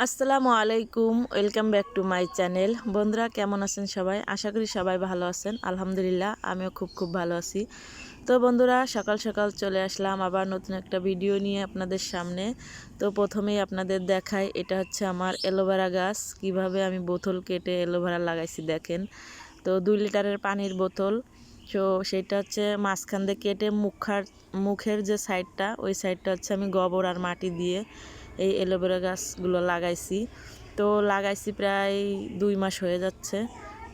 আসসালামু আলাইকুম, welcome back to my channel. বন্ধুরা কেমন আছেন সবাই? আশা করি সবাই ভালো আছেন। আলহামদুলিল্লাহ আমিও খুব ভালো আছি। তো বন্ধুরা সকাল সকাল চলে আসলাম আবার নতুন একটা ভিডিও নিয়ে আপনাদের সামনে। তো প্রথমেই আপনাদের দেখাই, এটা হচ্ছে আমার অ্যালোভেরা গাছ। কিভাবে আমি বোতল কেটে অ্যালোভেরা লাগাইছি দেখেন। তো 2 লিটারের পানির বোতল, তো সেটা হচ্ছে মাঝখান দিয়ে কেটে মুখের যে সাইডটা, ওই সাইডটা হচ্ছে আমি গোবর আর মাটি দিয়ে এই অ্যালোভেরা গাছগুলো লাগাইছি। তো লাগাইছি প্রায় 2 মাস হয়ে যাচ্ছে।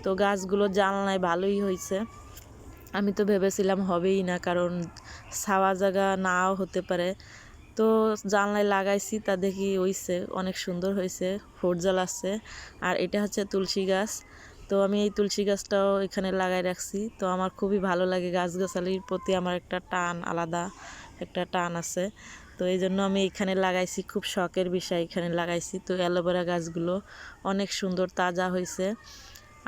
তো গাছগুলো জানলায় ভালোই হয়েছে। আমি তো ভেবেছিলাম হবেই না, কারণ ছাওয়া জায়গা নাও হতে পারে। তো জানলায় লাগাইছি, তা দেখি হইছে, অনেক সুন্দর হয়েছে, ফুল জ্বালাচ্ছে। আর এটা হচ্ছে তুলসী গাছ। তো আমি এই তুলসী গাছটাও এখানে লাগাই রাখছি। তো আমার খুবই ভালো লাগে, গাছগাছালির প্রতি আমার একটা টান, আলাদা একটা টান আছে। তো এই জন্য আমি এখানে লাগাইছি, খুব শখের বিষয় এখানে লাগাইছি। তো অ্যালোভেরা গাছগুলো অনেক সুন্দর তাজা হয়েছে।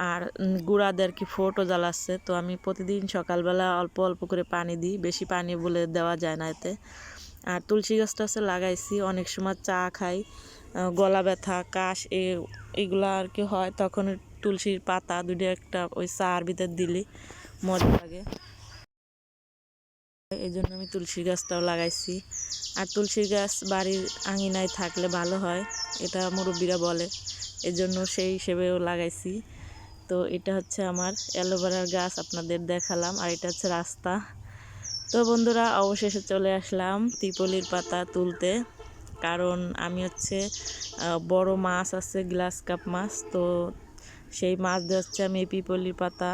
আর গুঁড়াদের আর কি ফোটও জ্বালাচ্ছে। তো আমি প্রতিদিন সকালবেলা অল্প অল্প করে পানি দিই, বেশি পানি বলে দেওয়া যায় না এতে। আর তুলসী গাছটা আছে লাগাইছি, অনেক সময় চা খাই, গলা ব্যথা, কাশ এগুলো আর কি হয়, তখন তুলসীর পাতা দুটো একটা ওই চার ভিতর দিলে মজা লাগে। এই জন্য আমি তুলসী গাছটাও লাগাইছি। আর তুলসী গাছ বাড়ির আঙিনায় থাকলে ভালো হয়, এটা মুরব্বীরা বলে, এজন্য সেই হিসেবেও লাগাইছি। তো এটা হচ্ছে আমার অ্যালোভেরার গাছ, আপনাদের দেখালাম। আর এটা হচ্ছে রাস্তা। তো বন্ধুরা অবশেষে চলে আসলাম পিপলির পাতা তুলতে, কারণ আমি হচ্ছে বড় মাছ আছে, গ্লাস কাপ মাছ, তো সেই মাছ দিয়ে হচ্ছে আমি এই পিপলির পাতা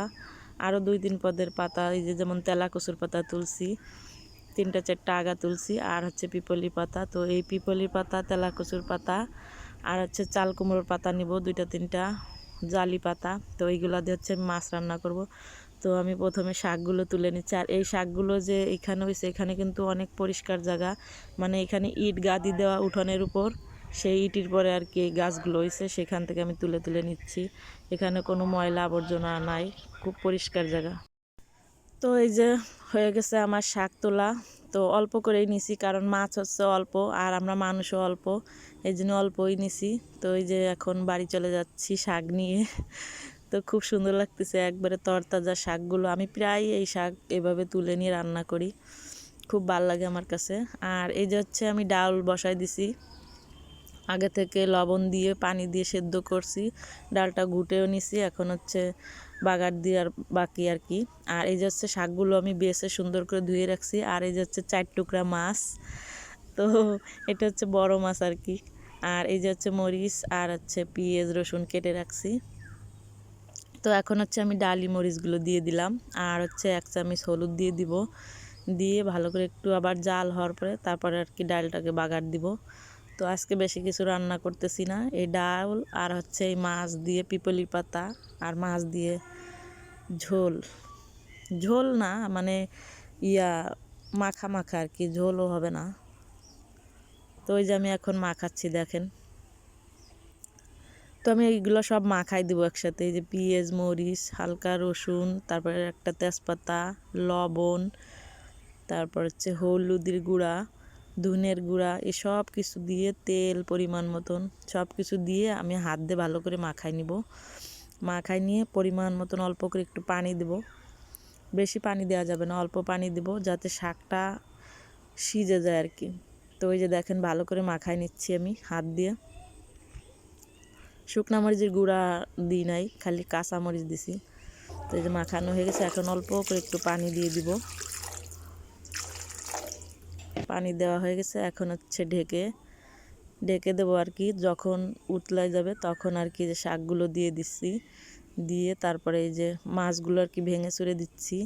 আরও 2-3 পদের পাতা, এই যে যেমন তেলাকুচুর পাতা তুলছি, 3-4টা আগা তুলছি, আর হচ্ছে পিপলির পাতা। তো এই পিপলির পাতা, তেলাকুচুর পাতা আর হচ্ছে চাল কুমড়োর পাতা নিব 2-3টা, জালি পাতা। তো এইগুলো দিয়ে হচ্ছে আমি মাছ রান্না করব। তো আমি প্রথমে শাকগুলো তুলে নিচ্ছি। আর এই শাকগুলো যে এখানে হয়েছে, এখানে কিন্তু অনেক পরিষ্কার জায়গা, মানে এখানে ইট গাদি দেওয়া উঠোনের উপর, সেই ইটির পরে আর কি এই গাছগুলো হয়েছে, সেখান থেকে আমি তুলে তুলে নিচ্ছি। এখানে কোনো ময়লা আবর্জনা নাই, খুব পরিষ্কার জায়গা। তো এই যে হয়ে গেছে আমার শাক তোলা। তো অল্প করেই নিছি, কারণ মাছ হচ্ছে অল্প আর আমরা মানুষও অল্প, এই জন্য অল্পই নিছি। তো এই যে এখন বাড়ি চলে যাচ্ছি শাক নিয়ে। তো খুব সুন্দর লাগতেছে, একবারে তরতাজা শাকগুলো। আমি প্রায় এই শাক এভাবে তুলে নিয়ে রান্না করি, খুব ভালো লাগে আমার কাছে। আর এই যে হচ্ছে আমি ডাল বসাই দিছি, আগে থেকে লবণ দিয়ে পানি দিয়ে সেদ্ধ করছি, ডালটা ঘুটেও নিছি, এখন হচ্ছে বাগার দিয়ে আর বাকি আর কি। আর এই যে হচ্ছে শাকগুলো আমি বেছে সুন্দর করে ধুয়ে রাখছি। আর এই যে হচ্ছে 4 টুকরা মাছ, তো এটা হচ্ছে বড় মাছ আর কি। আর এই যে হচ্ছে মরিচ আর হচ্ছে পেঁয়াজ রসুন কেটে রাখছি। তো এখন হচ্ছে আমি ডালি মরিচগুলো দিয়ে দিলাম, আর হচ্ছে 1 চামচ হলুদ দিয়ে দিব, দিয়ে ভালো করে একটু আবার জাল হওয়ার পরে তারপরে আর কি ডালটাকে বাগার দিব। তো আজকে বেশি কিছু রান্না করতেছি না, এই ডাল আর হচ্ছে এই মাছ দিয়ে, পিপলির পাতা আর মাছ দিয়ে ঝোল, ঝোল না মানে ইয়া মাখা মাখা আর কি, ঝোলও হবে না। তো ওই যে আমি এখন মাখাচ্ছি দেখেন। তো আমি এইগুলো সব মাখাই দিব একসাথে, এই যে পেঁয়াজ মরিচ হালকা রসুন, তারপরে একটা তেজপাতা, লবণ, তারপর হচ্ছে হলুদের গুঁড়া, ধনের গুঁড়া, এই সব কিছু দিয়ে তেল পরিমাণ মতন সব কিছু দিয়ে আমি হাত দিয়ে ভালো করে মাখাই নিব। মাখাই নিয়ে পরিমাণ মতন অল্প করে একটু পানি দেব, বেশি পানি দেওয়া যাবে না, অল্প পানি দেব যাতে শাকটা সিজে যায় আর কি। তো ওই যে দেখেন ভালো করে মাখাই নিচ্ছি আমি হাত দিয়ে। শুকনা মরিচের গুঁড়া দিই নাই, খালি কাঁচা মরিচ দিছি। তো এই যে মাখানো হয়ে গেছে, এখন অল্প করে একটু পানি দিয়ে দিব। পানি দেওয়া হয়ে গেছে, এখন হচ্ছে ঢেকে ঢেকে দেবো আর কি। যখন উতলাই যাবে তখন আর কি যে শাকগুলো দিয়ে দিচ্ছি, দিয়ে তারপরে এই যে মাছগুলো আর কি ভেঙে চুরে দিচ্ছি।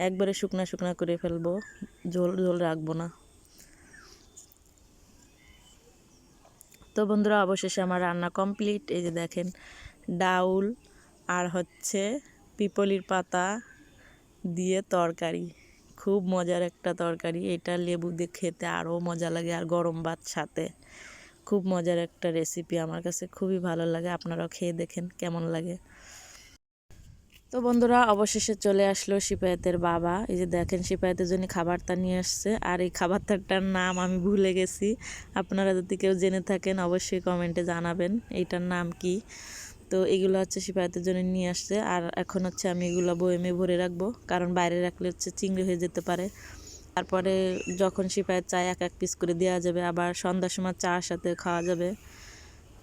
একবারে শুকনা শুকনা করে ফেলবো, ঝোল ঝোল রাখবো না। তো বন্ধুরা অবশেষে আমার রান্না কমপ্লিট। এই যে দেখেন ডাউল আর হচ্ছে পিপলির পাতা দিয়ে তরকারি, খুব মজার একটা তরকারি। এটা লেবু দিয়ে খেতে আরও মজা লাগে, আর গরম ভাত সাথে খুব মজার একটা রেসিপি, আমার কাছে খুবই ভালো লাগে। আপনারাও খেয়ে দেখেন কেমন লাগে। তো বন্ধুরা অবশেষে চলে আসলো সিপায়াতের বাবা। এই যে দেখেন সিপায়াতের জন্য খাবারটা নিয়ে আসছে, আর এই খাবারটার নাম আমি ভুলে গেছি। আপনারা যদি কেউ জেনে থাকেন অবশ্যই কমেন্টে জানাবেন এইটার নাম কি। তো এগুলো হচ্ছে সিপায়াতের জন্য নিয়ে আসছে, আর এখন হচ্ছে আমি এগুলো বয়েমে ভরে রাখবো, কারণ বাইরে রাখলে হচ্ছে চিংড়ি হয়ে যেতে পারে। তারপরে যখন সিপায়াত চায় এক এক পিস করে দেওয়া যাবে, আবার সন্ধ্যার সময় চার সাথে খাওয়া যাবে।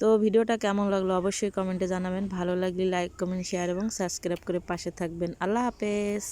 তো ভিডিওটা কেমন লাগলো অবশ্যই কমেন্টে জানাবেন। ভালো লাগলে লাইক কমেন্ট শেয়ার এবং সাবস্ক্রাইব করে পাশে থাকবেন। আল্লাহ হাফেজ।